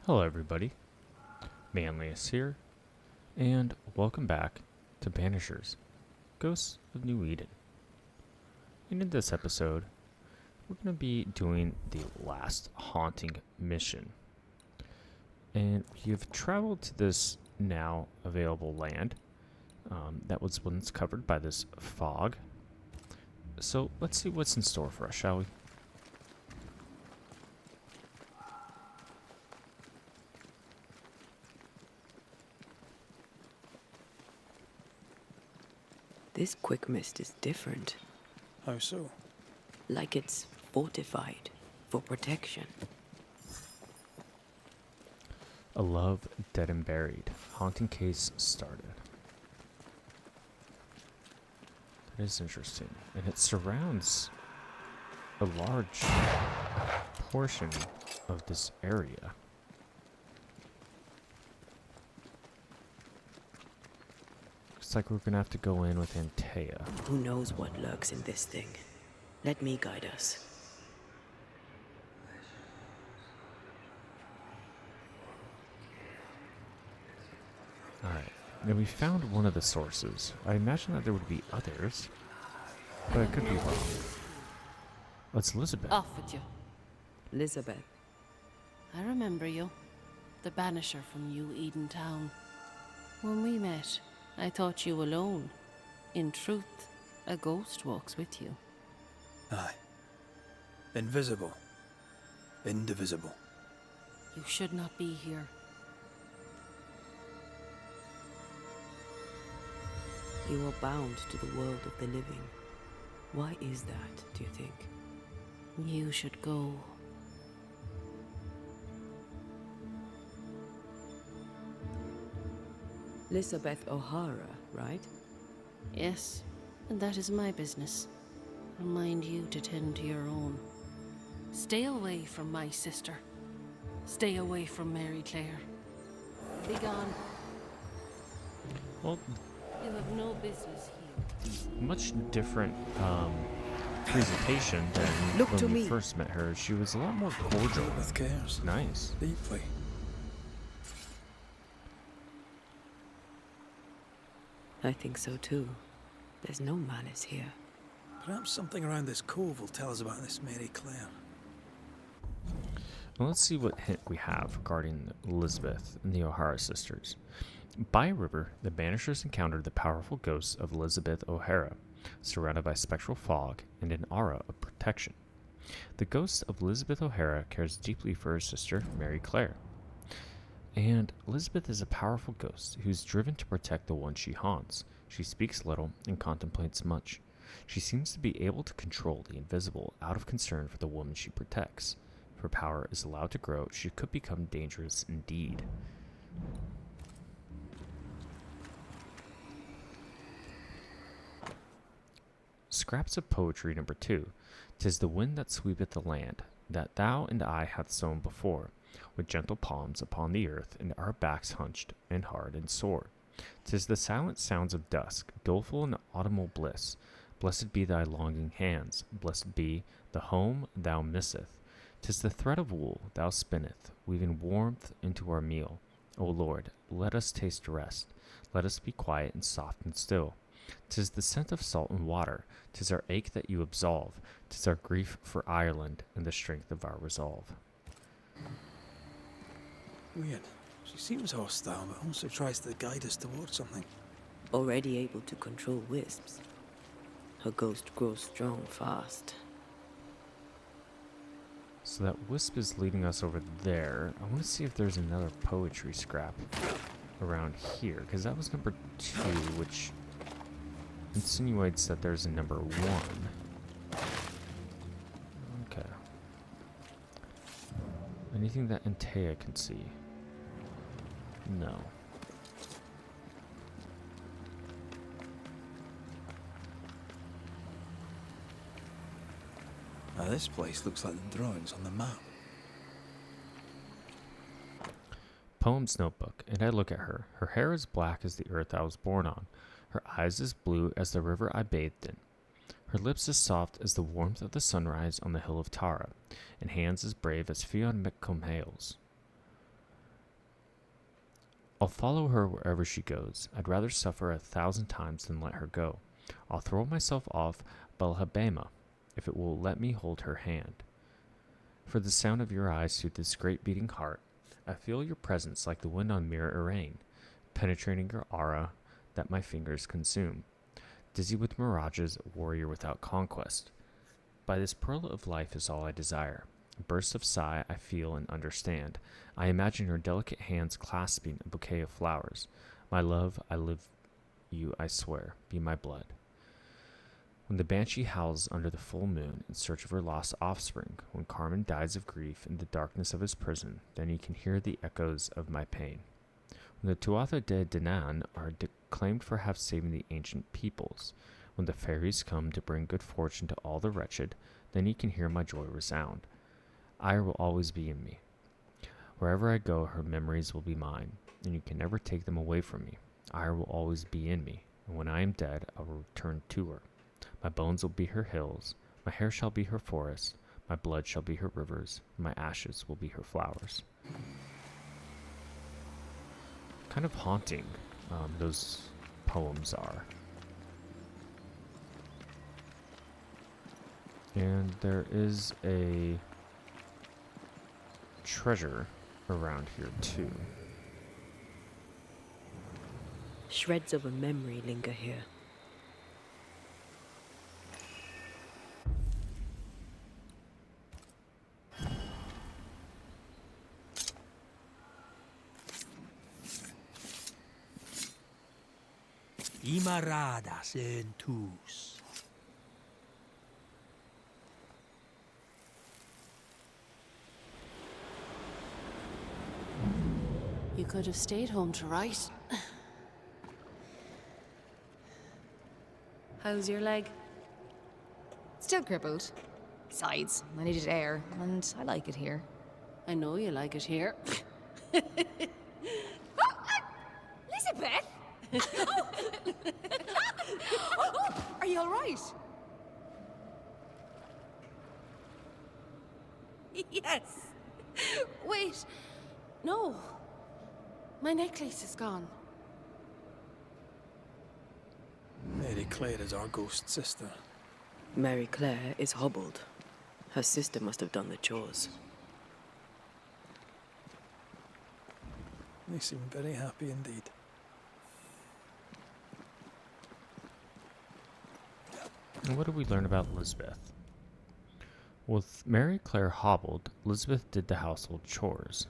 Hello, everybody. Manlius here, and welcome back to Banishers, Ghosts of New Eden. And in this episode, we're going to be doing the last haunting mission. And you've traveled to this now available land that was once covered by this fog. So let's see what's in store for us, shall we? This quick mist is different, How so? like it's fortified for protection. A love dead and buried. Haunting case started. That is interesting. And it surrounds a large portion of this area. Looks like we're gonna have to go in with Antea. Who knows what lurks in this thing? Let me guide us. Alright. Now we found one of the sources. I imagine that there would be others, but I could be wrong. That's Elizabeth. Off with you. Elizabeth, I remember you. The Banisher from New Eden Town. When we met, I thought you alone. In truth, a ghost walks with you. Aye. Invisible. Indivisible. You should not be here. you are bound to the world of the living. Why is that, do you think? You should go. Elizabeth O'Hara, right? Yes, and that is my business. Remind you to tend to your own. Stay away from my sister. Stay away from Mary Claire. Be gone. Well, You have no business here. much different presentation than Look when to we me. first met her. She was a lot more cordial. With cares. Nice. Deeply. I think so too. There's no malice here. Perhaps something around this cove will tell us about this Mary Claire. Well, let's see what hint we have regarding Elizabeth and the O'Hara sisters. By a river, the Banishers encountered the powerful ghosts of Elizabeth O'Hara, surrounded by spectral fog and an aura of protection. The ghost of Elizabeth O'Hara cares deeply for her sister, Mary Claire. And Elizabeth is a powerful ghost who's driven to protect the one she haunts. She speaks little and contemplates much. She seems to be able to control the invisible out of concern for the woman she protects. If her power is allowed to grow, she could become dangerous indeed. Scraps of poetry number 2. 'Tis the wind that sweepeth the land, that thou and I hath sown before, with gentle palms upon the earth, and our backs hunched and hard and sore. 'Tis the silent sounds of dusk, doleful and autumnal bliss. Blessed be thy longing hands, blessed be the home thou misseth. 'Tis the thread of wool thou spinneth, weaving warmth into our meal. O Lord, let us taste rest. Let us be quiet and soft and still. 'Tis the scent of salt and water. 'Tis our ache that you absolve. 'Tis our grief for Ireland and the strength of our resolve. Weird. She seems hostile, but also tries to guide us towards something. Already able to control wisps. Her ghost grows strong fast. So that wisp is leading us over there. I want to see if there's another poetry scrap around here, because that was number 2, which insinuates that there's a number 1. Okay. Anything that Antea can see? No. Now this place looks like the drawings on the map. Poems notebook, and I look at her. Her hair is black as the earth I was born on. Her eyes as blue as the river I bathed in. Her lips as soft as the warmth of the sunrise on the hill of Tara, and hands as brave as Fionn McComhale's. I'll follow her wherever she goes. I'd rather suffer 1,000 times than let her go. I'll throw myself off Belhabema if it will let me hold her hand. For the sound of your eyes through this great beating heart, I feel your presence like the wind on Mir Arain, penetrating your aura that my fingers consume. Dizzy with mirages, warrior without conquest. By this pearl of life is all I desire. A burst of sigh I feel and understand. I imagine your delicate hands clasping a bouquet of flowers. My love, I live you, I swear, be my blood. When the banshee howls under the full moon in search of her lost offspring, when Carmen dies of grief in the darkness of his prison, then you can hear the echoes of my pain. When the Tuatha de Danann are claimed for half saving the ancient peoples, when the fairies come to bring good fortune to all the wretched, then you can hear my joy resound. Ire will always be in me. Wherever I go, her memories will be mine, and you can never take them away from me. Ire will always be in me, and when I am dead, I will return to her. My bones will be her hills, my hair shall be her forest, my blood shall be her rivers, my ashes will be her flowers. Kind of haunting, those poems are. And there is a treasure around here too. Shreds of a memory linger here. Imaradas en tus. You could have stayed home to write. How's your leg? Still crippled. Besides, I needed air, and I like it here. I know you like it here. Elizabeth! Are you all right? Yes. Wait. No. My necklace is gone. Mary Claire is our ghost sister. Mary Claire is hobbled. Her sister must have done the chores. They seem very happy indeed. And what do we learn about Lisbeth? With Mary Claire hobbled, Lisbeth did the household chores.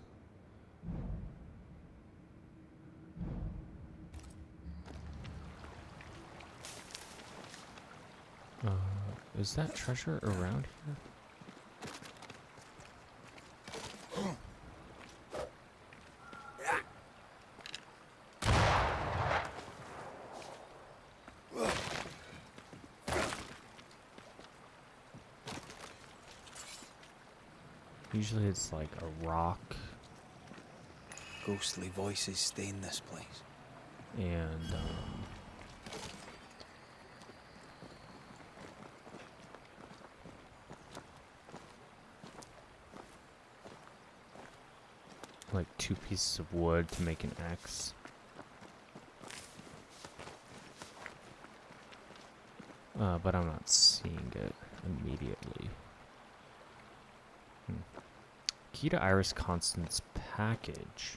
Is that treasure around here? Usually it's like a rock Ghostly voices stain this place. and like 2 pieces of wood to make an X. But I'm not seeing it immediately. Key to Iris Constance package.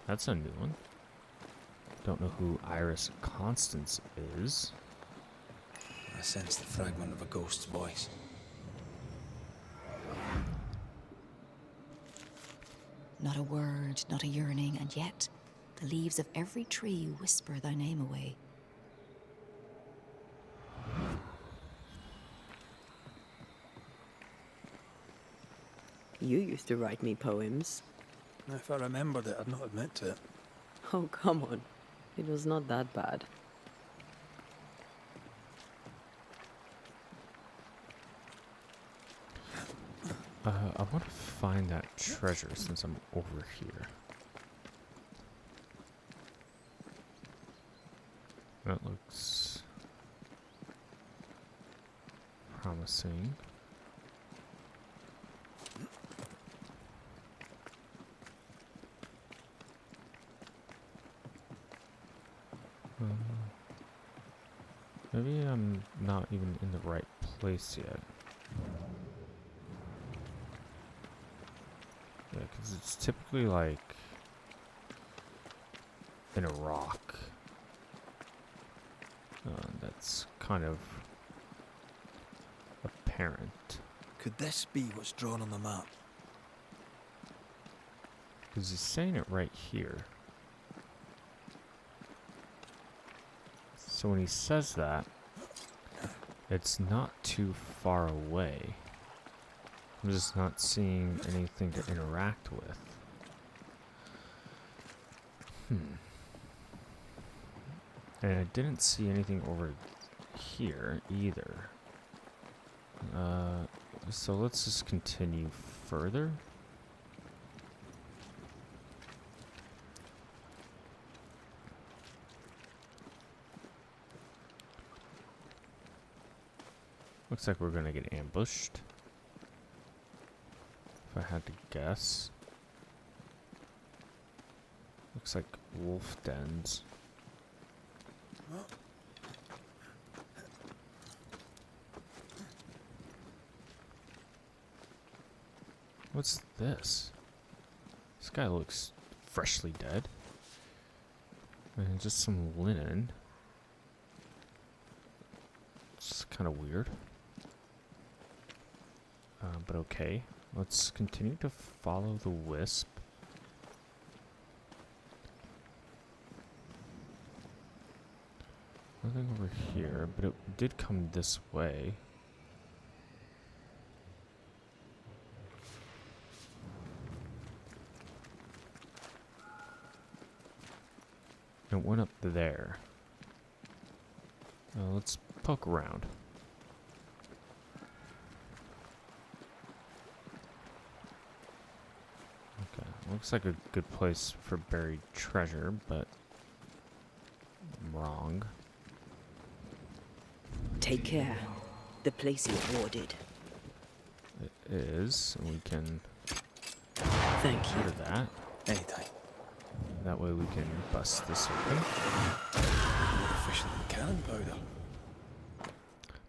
That's a new one. Don't know who Iris Constance is. I sense the fragment of a ghost's voice. Not a word, not a yearning, and yet the leaves of every tree whisper thy name away. You used to write me poems. If I remembered it, I'd not admit to it. Oh, come on. It was not that bad. I want to find that treasure since I'm over here. That looks promising. Maybe I'm not even in the right place yet. Yeah, because it's typically like in a rock. That's kind of apparent. Could this be what's drawn on the map? Because he's saying it right here. So when he says that, it's not too far away. I'm just not seeing anything to interact with. And I didn't see anything over here either. So let's just continue further. Looks like we're gonna get ambushed. If I had to guess. Looks like wolf dens. What's this? This guy looks freshly dead. And just some linen. It's kind of weird. But okay. Let's continue to follow the wisp. Nothing over here, but it did come this way. It went up there. Let's poke around. Okay, looks like a good place for buried treasure, but I'm wrong. Take care. The place is warded. It is, and we can Thank get you. rid of that. Anytime. That way we can bust this open. More efficient than cannon powder.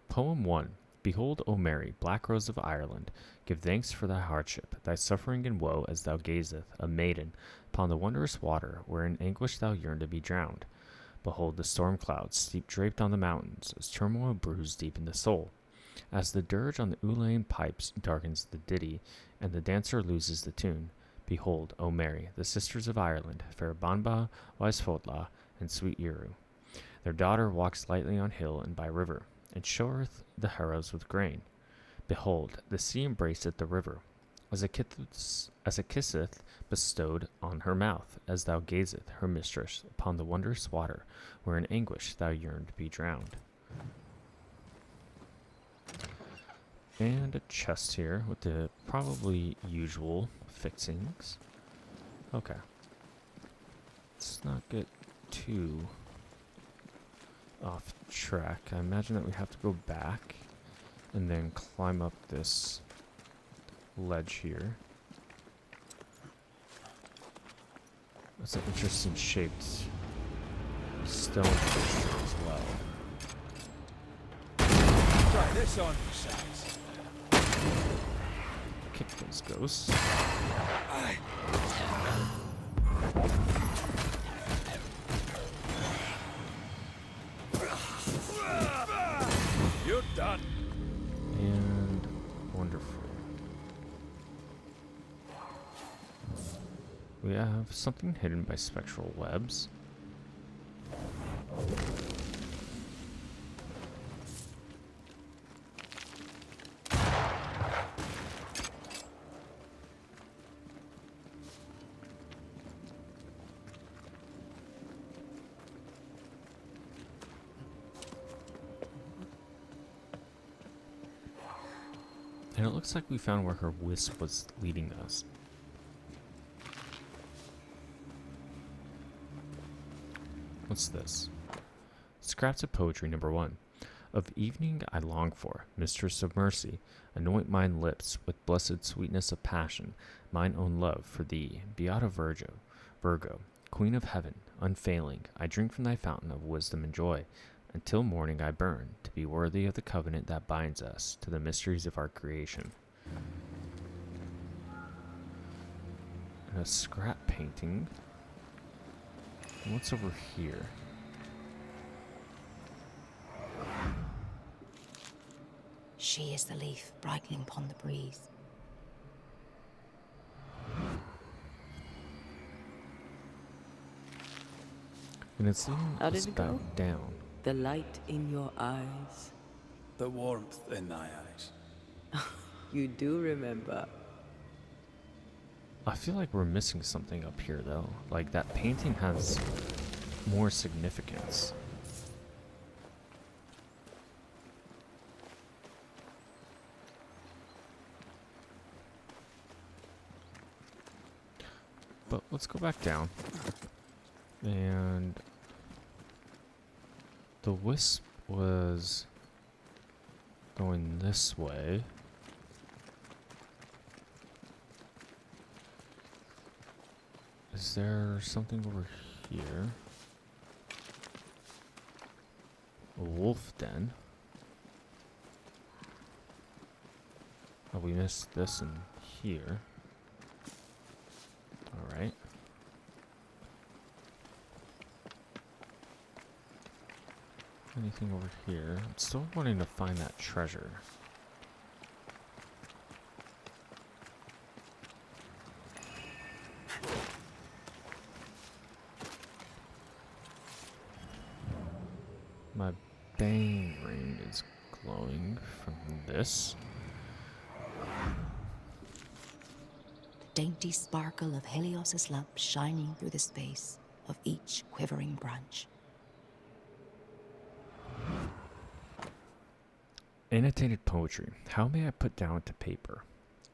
Poem 1. Behold, O Mary, black rose of Ireland, give thanks for thy hardship, thy suffering and woe, as thou gazeth, a maiden, upon the wondrous water, where in anguish thou yearned to be drowned. Behold the storm clouds, steep draped on the mountains, as turmoil brews deep in the soul. As the dirge on the Ulain pipes darkens the ditty, and the dancer loses the tune. Behold, O Mary, the sisters of Ireland, fair Banba, wise Fodla, and sweet Uru. Their daughter walks lightly on hill and by river, and showeth the harrows with grain. Behold, the sea embraceth the river, as a kisseth bestowed on her mouth, as thou gazeth, her mistress, upon the wondrous water, where in anguish thou yearned to be drowned. And a chest here with the probably usual fixings. Okay. Let's not get too off track. I imagine that we have to go back and then climb up this ledge here. That's an interesting shaped stone fixture as well. Try this on for size. Kick those ghosts. You're done. And wonderful. We have something hidden by spectral webs. And it looks like we found where her wisp was leading us. What's this? Scraps of poetry number 1. Of evening I long for, mistress of mercy, anoint mine lips with blessed sweetness of passion, mine own love for thee, Beata Virgo, Queen of heaven, unfailing, I drink from thy fountain of wisdom and joy. Until morning I burn, to be worthy of the covenant that binds us to the mysteries of our creation. And a scrap painting. And what's over here? She is the leaf brightening upon the breeze. And it's leading How us did it back go? down. The light in your eyes. The warmth in thy eyes. You do remember. I feel like we're missing something up here, though. Like, that painting has more significance. But let's go back down. And the wisp was going this way. Is there something over here? A wolf den. Oh, we missed this in here. Alright. Anything over here? I'm still wanting to find that treasure. My bang ring is glowing from this. The dainty sparkle of Helios's lamp shining through the space of each quivering branch. Annotated poetry. How may I put down to paper?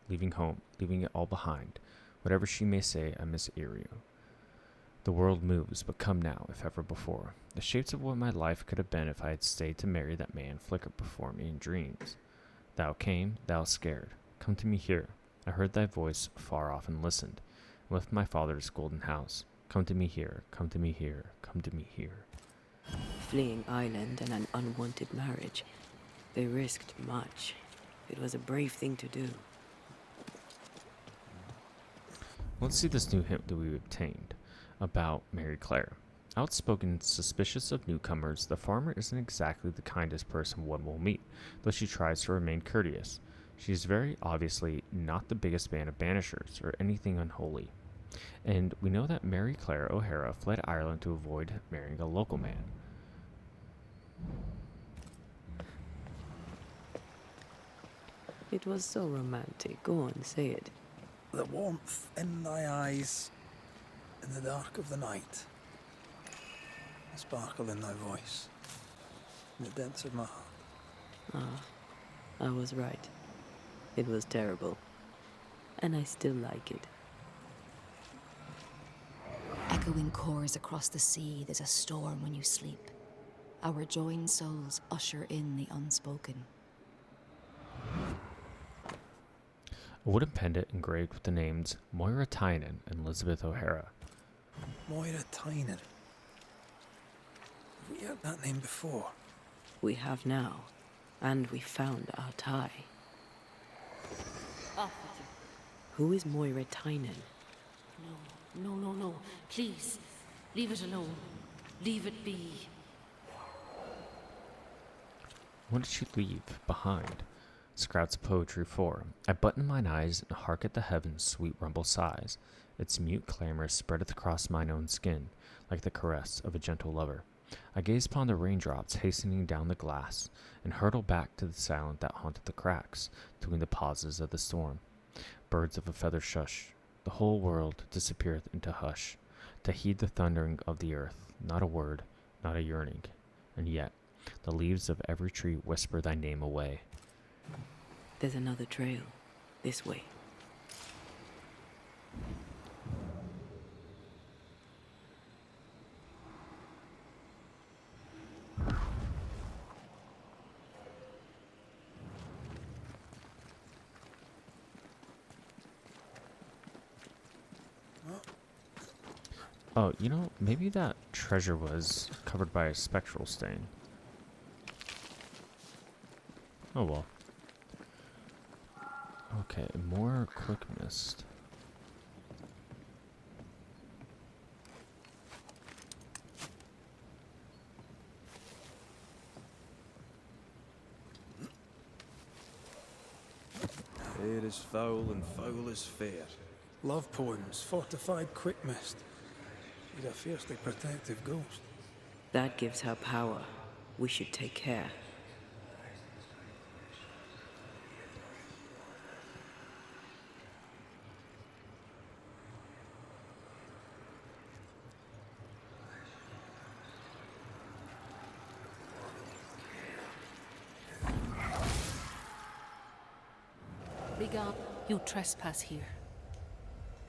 Leaving home, leaving it all behind. Whatever she may say, I miss Irio. The world moves, but come now, if ever before. The shapes of what my life could have been if I had stayed to marry that man flickered before me in dreams. Thou came, thou scared. Come to me here. I heard thy voice far off and listened. Left my father's golden house. Come to me here, come to me here, come to me here. Fleeing island and an unwanted marriage. They risked much. It was a brave thing to do. Let's see this new hint that we obtained about Mary Claire. Outspoken, suspicious of newcomers, the farmer isn't exactly the kindest person one will meet, though she tries to remain courteous. She is very obviously not the biggest fan of Banishers or anything unholy. And we know that Mary Claire O'Hara fled Ireland to avoid marrying a local man. It was so romantic. Go on, say it. The warmth in thy eyes, in the dark of the night. The sparkle in thy voice, in the depths of my heart. I was right. It was terrible. And I still like it. Echoing chorus across the sea, there's a storm when you sleep. Our joined souls usher in the unspoken. A wooden pendant engraved with the names Moira Tynan and Elizabeth O'Hara. Moira Tynan. Have we heard that name before? We have now. And we found our tie. Off with you. Who is Moira Tynan? No. Please, leave it alone. Leave it be. What did she leave behind? Scraps of poetry 4. I button mine eyes and hark at the heaven's sweet rumble sighs. Its mute clamor spreadeth across mine own skin, like the caress of a gentle lover. I gaze upon the raindrops hastening down the glass, and hurtle back to the silence that haunted the cracks, between the pauses of the storm. Birds of a feather shush. The whole world disappeareth into hush, to heed the thundering of the earth, not a word, not a yearning. And yet, the leaves of every tree whisper thy name away. There's another trail. This way. Oh, you know, maybe that treasure was covered by a spectral stain. Oh well. Okay, more quick mist. Fair is foul and foul is fair. Love poems, fortified quick mist. She's a fiercely protective ghost. That gives her power. We should take care. Begone. You trespass here.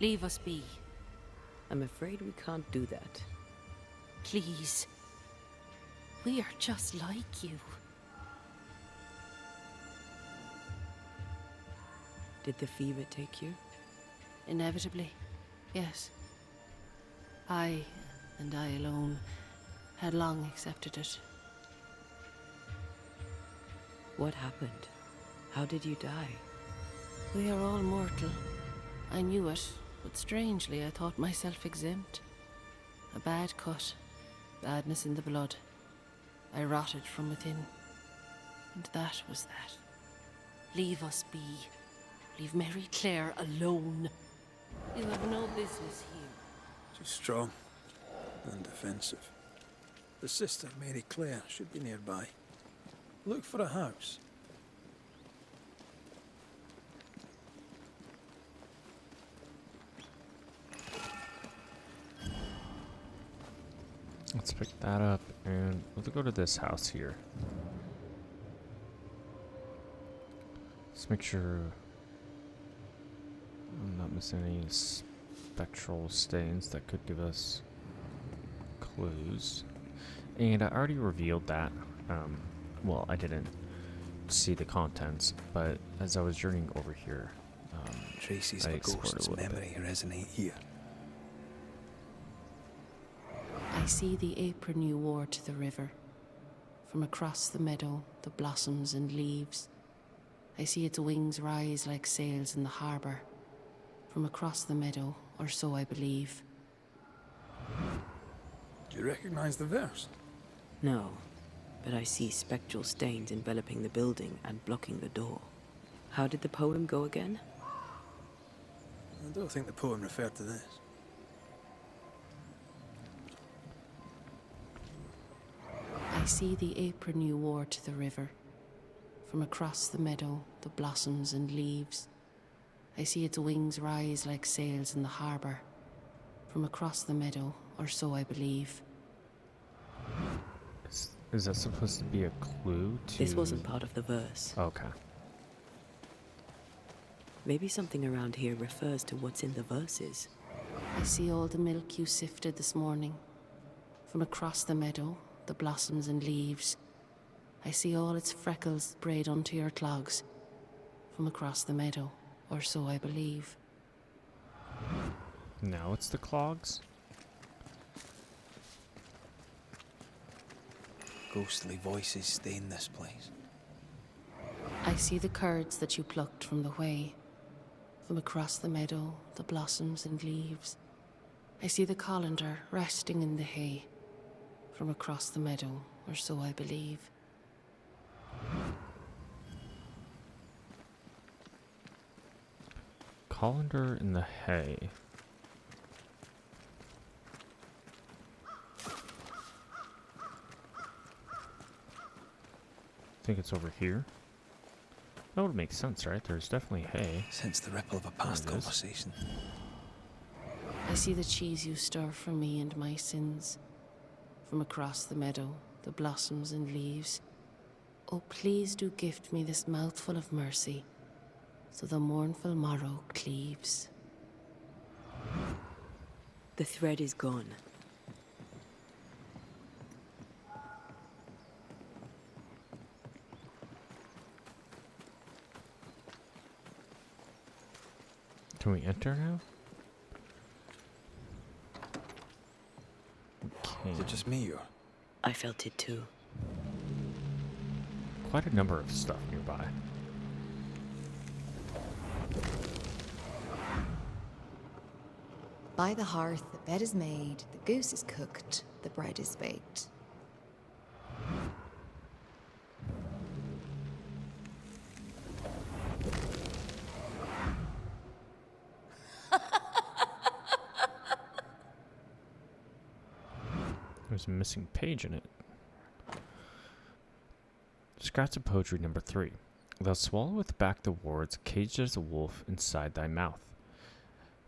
Leave us be. I'm afraid we can't do that. Please. We are just like you. Did the fever take you? Inevitably, yes. I, and I alone, had long accepted it. What happened? How did you die? We are all mortal. I knew it, but strangely I thought myself exempt. A bad cut, badness in the blood. I rotted from within. And that was that. Leave us be. Leave Mary Claire alone. You have no business here. She's strong and defensive. The sister, Mary Claire, should be nearby. Look for a house. Let's pick that up and let's go to this house here. Let's make sure I'm not missing any spectral stains that could give us clues. And I already revealed that. Well, I didn't see the contents, but as I was journeying over here, Traces I of a explored ghost's a little bit. memory resonate here. I see the apron you wore to the river. From across the meadow, the blossoms and leaves. I see its wings rise like sails in the harbour. From across the meadow, or so I believe. Do you recognize the verse? No, but I see spectral stains enveloping the building and blocking the door. How did the poem go again? I don't think the poem referred to this. I see the apron you wore to the river. From across the meadow, the blossoms and leaves. I see its wings rise like sails in the harbour. From across the meadow, or so I believe. Is that supposed to be a clue to... This wasn't part of the verse. Okay. Maybe something around here refers to what's in the verses. I see all the milk you sifted this morning. From across the meadow, the blossoms and leaves. I see all its freckles braid onto your clogs. From across the meadow, or so I believe. Now it's the clogs? Ghostly voices stain this place. I see the curds that you plucked from the way. From across the meadow, the blossoms and leaves. I see the colander resting in the hay. From across the meadow, or so I believe. Colander in the hay. Think it's over here? That would make sense, right? There's definitely hay. Sense the ripple of a past There it is. conversation. I see the cheese you stir for me and my sins. From across the meadow, the blossoms and leaves. Oh, please do gift me this mouthful of mercy, so the mournful morrow cleaves. The thread is gone. Can we enter now? Is it just me or? I felt it too. Quite a number of stuff nearby. By the hearth, the bed is made, the goose is cooked, the bread is baked. There's a missing page in it. Scraps of poetry number 3. Thou swalloweth back the words, caged as a wolf inside thy mouth.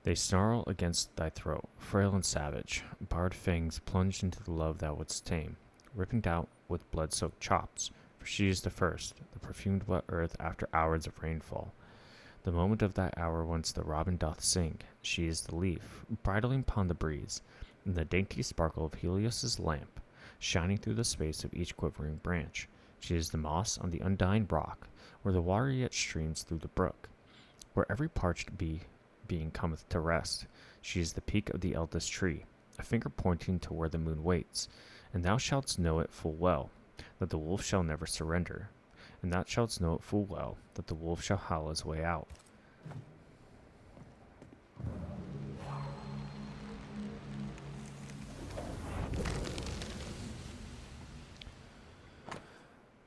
They snarl against thy throat, frail and savage, barred fangs plunged into the love thou wouldst tame, ripping out with blood-soaked chops, for she is the first, the perfumed wet earth after hours of rainfall. The moment of that hour whence the robin doth sing, she is the leaf, bridling upon the breeze, and the dainty sparkle of Helios's lamp, shining through the space of each quivering branch. She is the moss on the undying rock, where the water yet streams through the brook, where every parched being cometh to rest. She is the peak of the eldest tree, a finger pointing to where the moon waits, and thou shalt know it full well, that the wolf shall never surrender, and thou shalt know it full well, that the wolf shall howl his way out.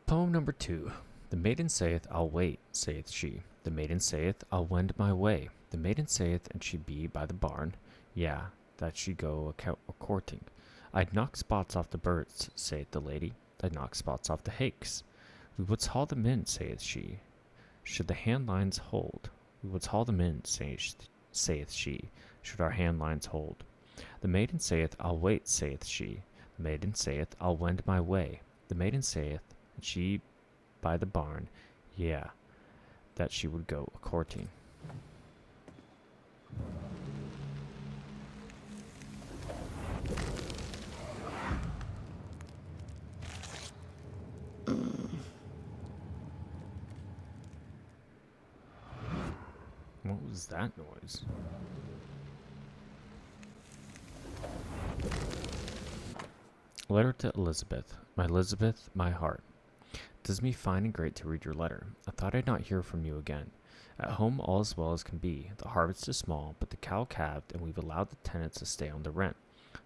Poem number 2. The maiden saith, I'll wait, saith she. The maiden saith, I'll wend my way. The maiden saith, and she be by the barn, yeah, that she go a-courting. I'd knock spots off the birds, saith the lady. I'd knock spots off the hakes. We wouldst haul them in, saith she. Should the hand lines hold? We wouldst haul them in, saith she. Should our hand lines hold? The maiden saith, I'll wait, saith she. The maiden saith, I'll wend my way. The maiden saith, and she by the barn, yeah, that she would go a-courting. What was that noise? Letter to Elizabeth. My Elizabeth, my heart. 'Tis me fine and great to read your letter. I thought I'd not hear from you again. At home all as well as can be. The harvest is small, but the cow calved, and we've allowed the tenants to stay on the rent,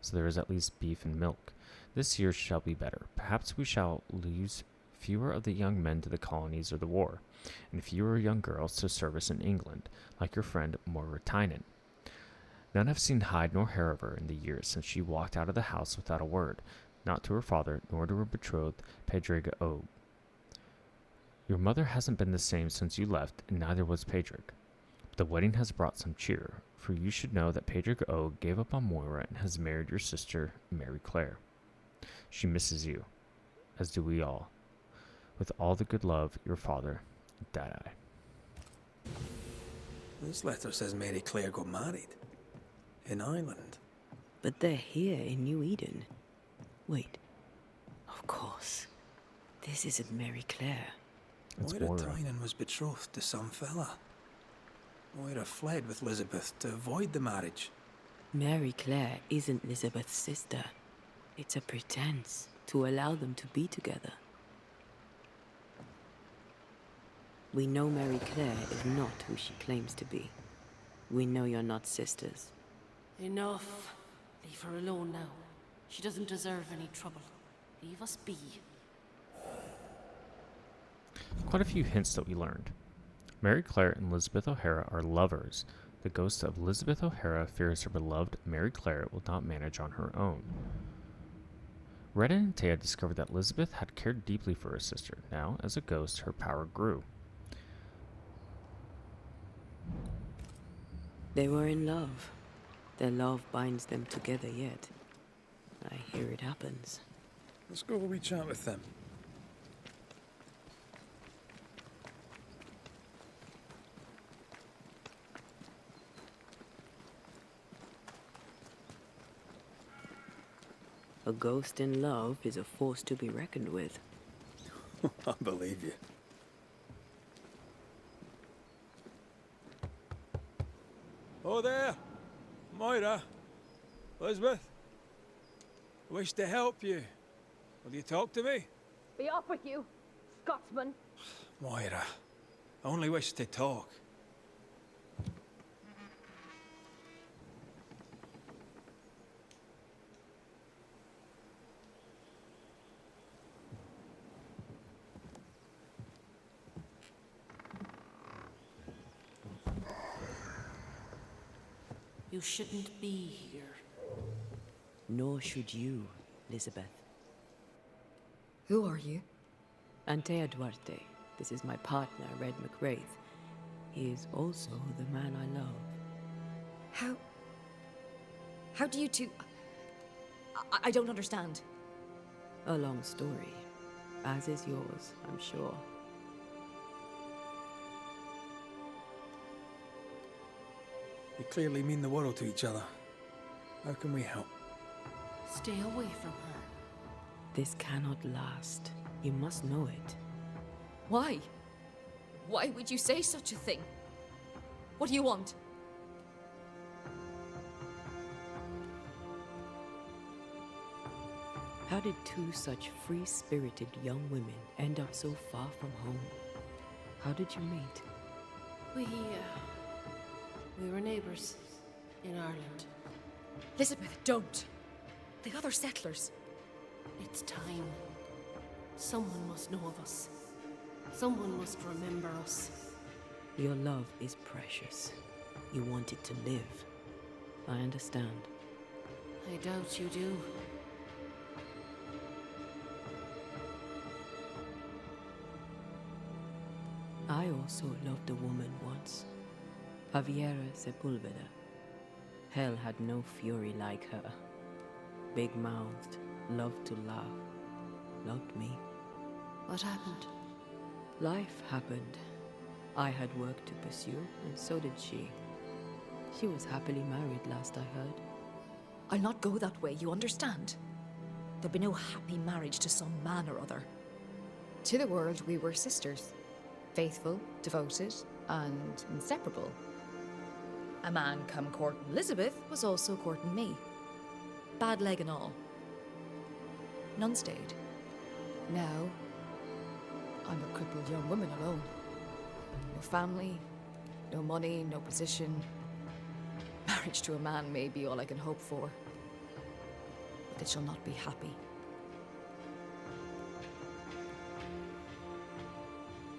so there is at least beef and milk. This year shall be better. Perhaps we shall lose fewer of the young men to the colonies or the war, and fewer young girls to service in England, like your friend Moritinen. None have seen hide nor hair of her in the years since she walked out of the house without a word, not to her father, nor to her betrothed, Pedriga O. Your mother hasn't been the same since you left, and neither was Pedrig. The wedding has brought some cheer, for you should know that Pedrig O gave up on Moira and has married your sister, Mary Claire. She misses you, as do we all. With all the good love, your father, Dad. This letter says Mary Claire got married. In Ireland. But they're here in New Eden. Wait. Of course. This isn't Mary Claire. It's Moira Moira. Tynan was betrothed to some fella. Moira fled with Elizabeth to avoid the marriage. Mary Claire isn't Elizabeth's sister. It's a pretense to allow them to be together. We know Mary Claire is not who she claims to be. We know you're not sisters. Enough. Leave her alone now. She doesn't deserve any trouble. Leave us be. Quite a few hints that we learned. Mary Claire and Elizabeth O'Hara are lovers. The ghost of Elizabeth O'Hara fears her beloved Mary Claire will not manage on her own. Red and Antea discovered that Elizabeth had cared deeply for her sister. Now, as a ghost, her power grew. They were in love. Their love binds them together yet. I hear it happens. Let's go reach out with them. A ghost in love is a force to be reckoned with. I believe you. Oh there! Moira! Elizabeth! Wish to help you. Will you talk to me? Be off with you, Scotsman. Moira, I only wish to talk. You shouldn't be here. Nor should you, Elizabeth. Who are you? Antea Duarte. This is my partner, Red Raith. He is also the man I love. How do you two... I don't understand. A long story, as is yours, I'm sure. We clearly mean the world to each other. How can we help? Stay away from her. This cannot last. You must know it. Why? Why would you say such a thing? What do you want? How did two such free-spirited young women end up so far from home? How did you meet? We were neighbors in Ireland. Elizabeth, don't. The other settlers. It's time. Someone must know of us. Someone must remember us. Your love is precious. You want it to live. I understand. I doubt you do. I also loved a woman once. Javiera Sepulveda. Hell had no fury like her. Big-mouthed, loved to laugh, loved me. What happened? Life happened. I had work to pursue, and so did she. She was happily married, last I heard. I'll not go that way, you understand? There'll be no happy marriage to some man or other. To the world, we were sisters. Faithful, devoted, and inseparable. A man come courting Elizabeth was also courting me. Bad leg and all. None stayed. Now, I'm a crippled young woman alone. No family, no money, no position. Marriage to a man may be all I can hope for. But it shall not be happy.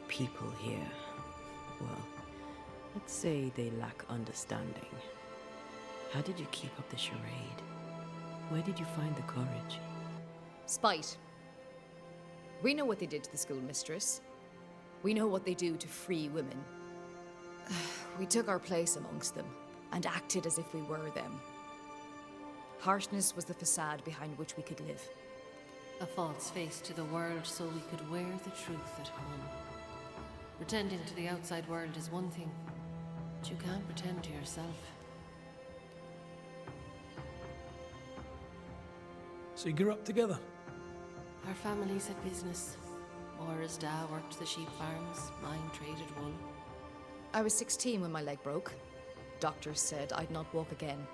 People here, well, let's say they lack understanding. How did you keep up the charade? Where did you find the courage? Spite. We know what they did to the schoolmistress. We know what they do to free women. We took our place amongst them and acted as if we were them. Harshness was the facade behind which we could live. A false face to the world so we could wear the truth at home. Pretending to the outside world is one thing, but you can't pretend to yourself. So you grew up together? Our families had business. Maura's dad worked the sheep farms, mine traded wool. I was 16 when my leg broke. Doctors said I'd not walk again,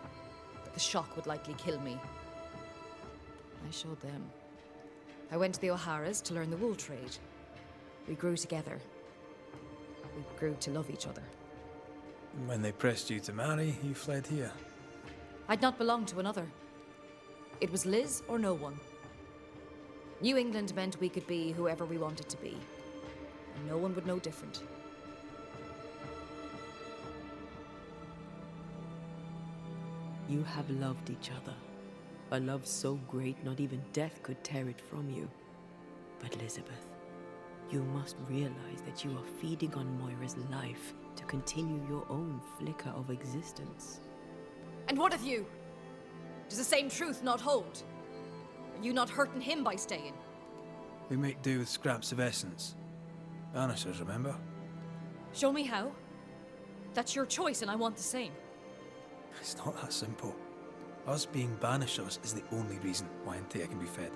that the shock would likely kill me. I showed them. I went to the O'Hara's to learn the wool trade. We grew together. We grew to love each other. And when they pressed you to marry, you fled here. I'd not belonged to another. It was Liz or no one. New England meant we could be whoever we wanted to be. And no one would know different. You have loved each other. A love so great not even death could tear it from you. But Elizabeth, you must realize that you are feeding on Moira's life to continue your own flicker of existence. And what of you? Does the same truth not hold? Are you not hurting him by staying? We make do with scraps of essence. Banishers, remember? Show me how. That's your choice and I want the same. It's not that simple. Us being Banishers is the only reason why Antea can be fed.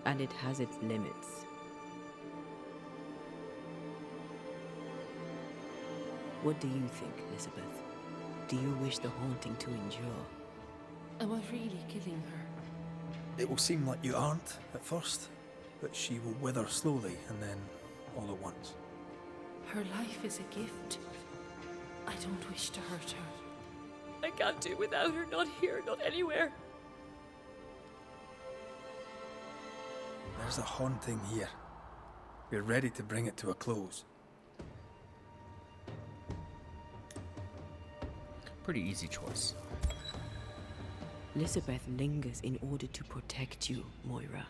And it has its limits. What do you think, Elizabeth? Do you wish the haunting to endure? Am I really killing her? It will seem like you aren't at first, but she will wither slowly and then all at once. Her life is a gift. I don't wish to hurt her. I can't do without her, not here, not anywhere. There's a haunting here. We're ready to bring it to a close. Pretty easy choice. Elizabeth lingers in order to protect you, Moira.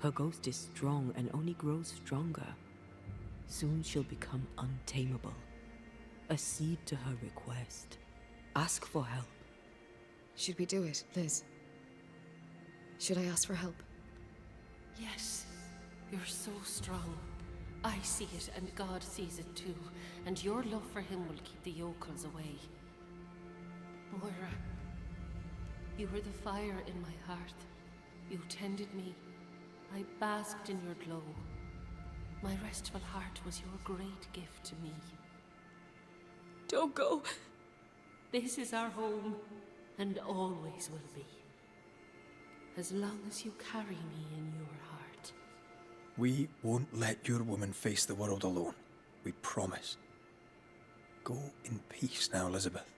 Her ghost is strong and only grows stronger. Soon she'll become untamable. Accede to her request. Ask for help. Should we do it, Liz? Should I ask for help? Yes, you're so strong. I see it, and God sees it too. And your love for him will keep the yokels away. Moira, you were the fire in my heart. You tended me. I basked in your glow. My restful heart was your great gift to me. Don't go. This is our home, and always will be. As long as you carry me in your heart. We won't let your woman face the world alone. We promise. Go in peace now, Elizabeth.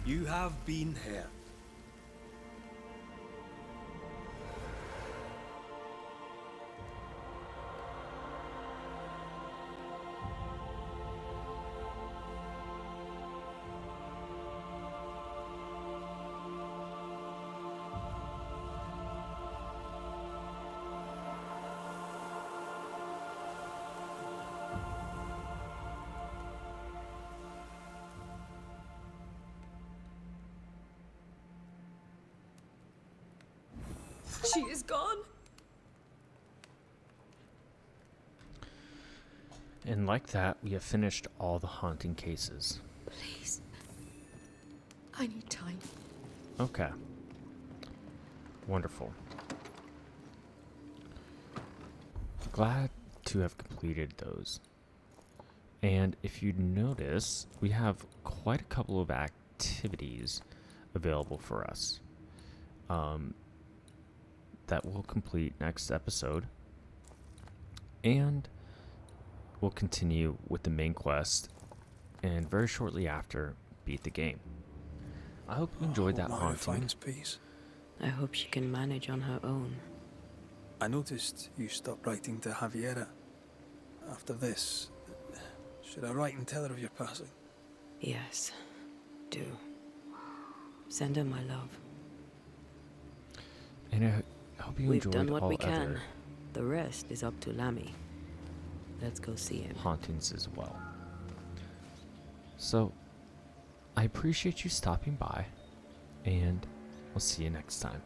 You have been here. She is gone. And like that, we have finished all the haunting cases. Please. I need time. Okay. Wonderful. Glad to have completed those. And if you notice, we have quite a couple of activities available for us. That we'll complete next episode. And we'll continue with the main quest. And very shortly after, beat the game. I hope you enjoyed that Moira haunting. finds peace. I hope she can manage on her own. I noticed you stopped writing to Javiera. After this, should I write and tell her of your passing? Yes, do. Send her my love. And I hope you We've enjoyed done what all we can. other The rest is up to Lammy. Let's go see him. hauntings as well. So, I appreciate you stopping by, and we'll see you next time.